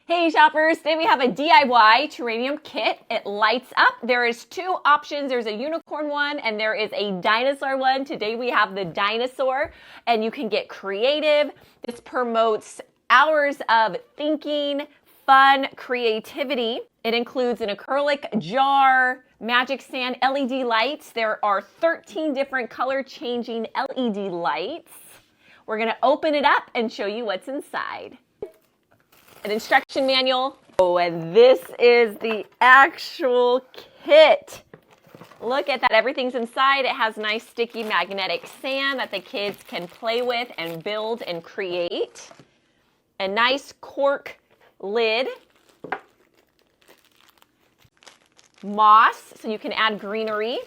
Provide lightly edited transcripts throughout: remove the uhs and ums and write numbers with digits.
Hey shoppers, today we have a DIY terrarium kit. It lights up. There is two options. There's a unicorn one and there is a dinosaur one. Today we have the dinosaur and you can get creative. This promotes hours of thinking, fun, creativity. It includes an acrylic jar, magic sand, LED lights. There are 13 different color changing LED lights. We're gonna open it up and show you what's inside. An instruction manual. Oh, and this is the actual kit. Look at that, everything's inside. It has nice sticky magnetic sand that the kids can play with and build and create. A nice cork lid. Moss, so you can add greenery.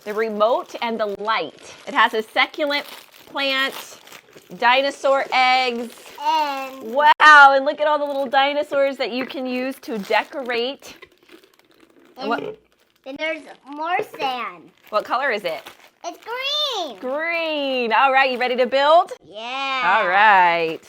The remote and the light. It has a succulent plant, dinosaur eggs. Wow, and look at all the little dinosaurs that you can use to decorate. And then there's more sand. What color is it? It's green. Green. All right, you ready to build? Yeah. All right.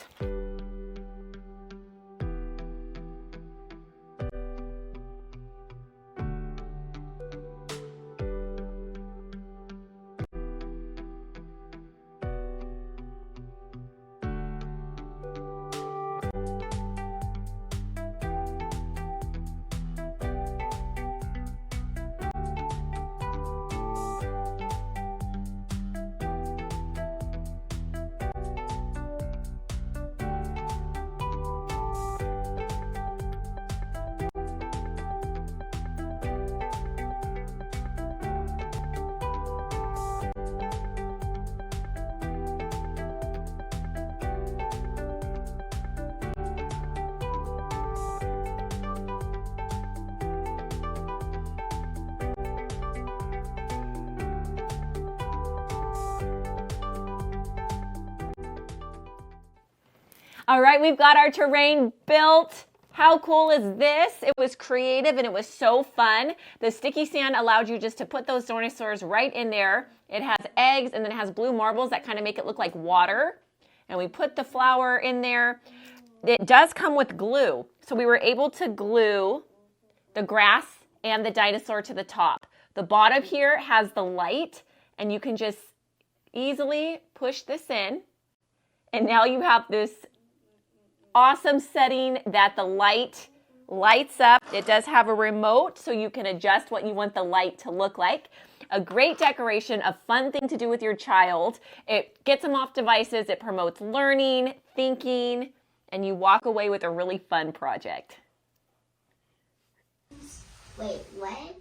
All right, we've got our terrain built. How cool is this? It was creative and it was so fun. The sticky sand allowed you just to put those dinosaurs right in there. It has eggs and then it has blue marbles that kind of make it look like water. And we put the flour in there. It does come with glue. So we were able to glue the grass and the dinosaur to the top. The bottom here has the light and you can just easily push this in. And now you have this awesome setting that the light lights up. It does have a remote so you can adjust what you want the light to look like. A great decoration, a fun thing to do with your child. It gets them off devices, it promotes learning, thinking, and you walk away with a really fun project. Wait, what?